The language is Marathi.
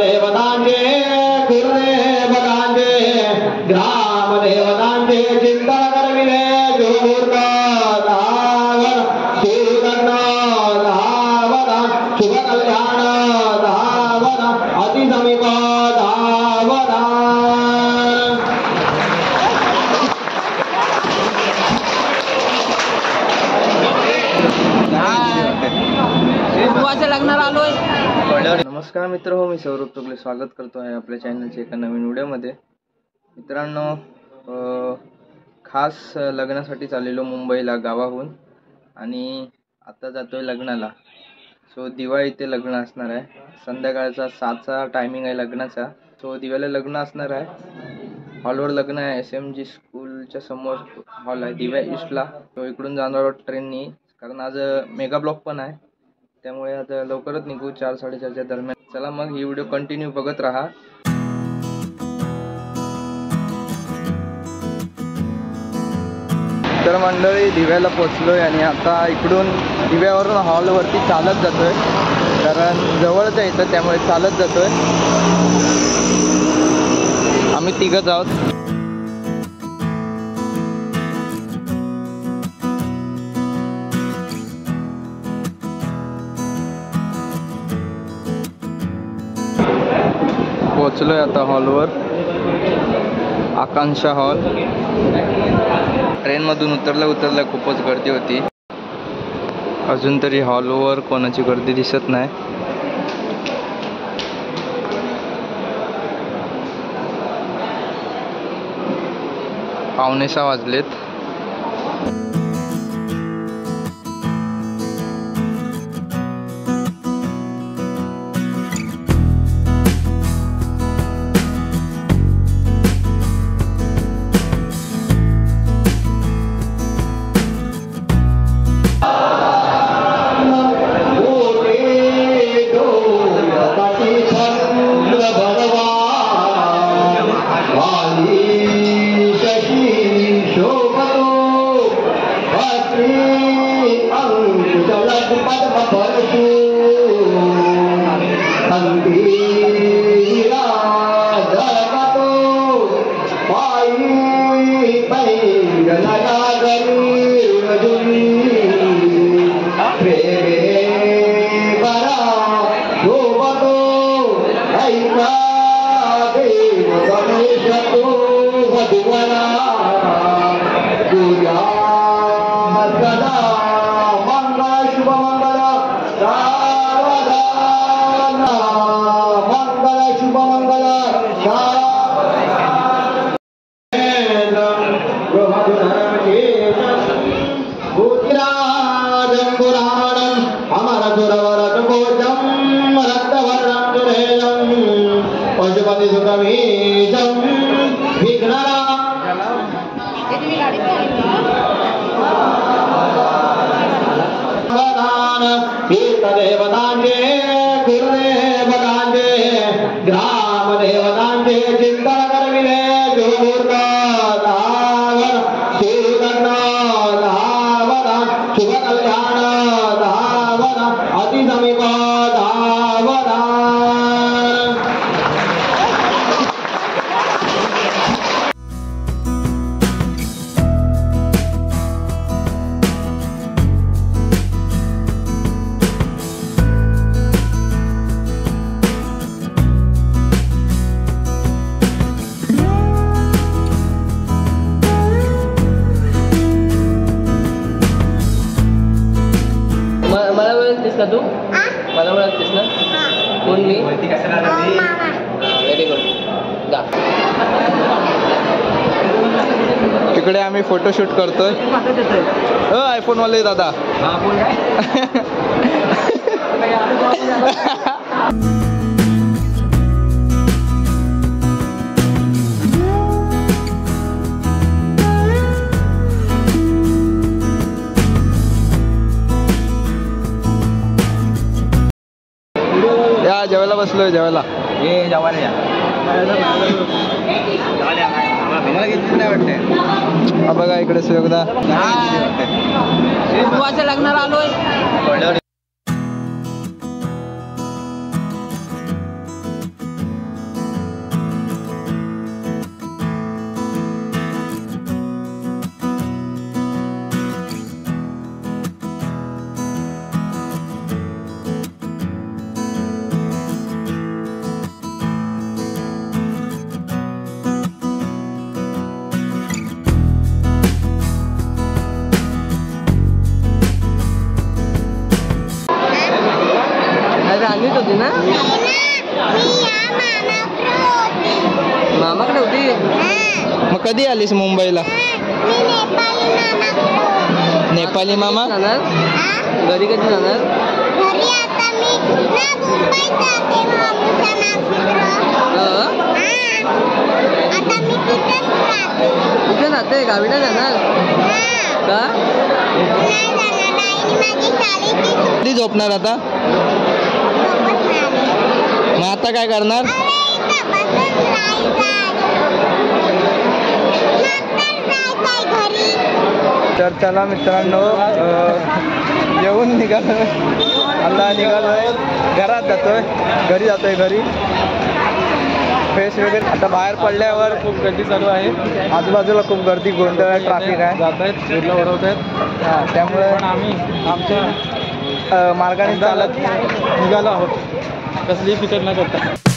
देवतांचे गुरुदेव गांजे ग्राम देवतांचे चिंतन करविले जोमूर्त धावन सुलग्न धावन शुभ कल्याण धावन अति समीप धावन लग्नाला आलोय। नमस्कार मित्र हो, मी सौरभ तुगले स्वागत करतो आहे आपल्या चॅनलच्या एका नवीन व्हिडिओमध्ये। मित्रांनो, खास लग्नासाठी चाललेलो मुंबईला गावाहून आणि आता जातोय लग्नाला। सो दिवा इथे लग्न असणार आहे, संध्याकाळचा 7चा टायमिंग आहे लग्नाचा। सो दिव्याला लग्न असणार आहे, हॉलवर लग्न आहे। SMG स्कूलच्या समोर हॉल आहे दिव्या ईस्टला। तो इकडून जाणार आहोत ट्रेननी, कारण आज मेगा ब्लॉक पण आहे, त्यामुळे आता लवकरच निघू 4-4:30च्या दरम्यान। चला मग ही व्हिडिओ कंटिन्यू बघत राहा। तर मंडळी, दिव्याला पोचलोय आणि आता इकडून दिव्यावरून हॉलवरती चालत जातोय, कारण जवळच आहे इथं, त्यामुळे चालत जातोय। आम्ही तिघच आहोत। पोचलोय आता हॉलवर, आकांक्षा हॉल। ट्रेनमधून उतरल्या खूपच गर्दी होती, अजून तरी हॉलवर कोणाची गर्दी दिसत नाही। पावणे 6 वाजलेत। देवतांचे गुरुदेव गांजे ग्राम देवतांचे चिंतन करविले जोमूर्त धावन सुलग्न धावन शुभ कल्याण धावन अति समीप धावन। मला ओळखतेस का तू? मला ओळखतेस ना? कोण मी? व्हेरी गुड, जा। तिकडे आम्ही फोटोशूट करतोय। आयफोन वाले दादा। या जेवायला बसलोय, जेवायला ये, जेवायला या। बघा इकडे सुयोगदा लग्नाला आलोय। कधी आलीस मुंबईला? नेपाली मामा जाणार घरी कधी जाणार? कुठे राहते? गावी नाही जाणार का? कधी झोपणार आता? मग आता काय करणार? तर चला मित्रांनो, जेवून निघालो, आता निघालोय घरात जातोय, घरी जातोय घरी फ्रेश वगैरे. आता बाहेर पडल्यावर खूप गर्दी चालू आहे, आजूबाजूला खूप गर्दी, गोंधळ, ट्रॅफिक आहे, जात आहेत फिरला उडवत आहेत. हां, त्यामुळे आम्ही आमच्या मार्गाने चालत निघालो आहोत, कसलीही फिकर न करता.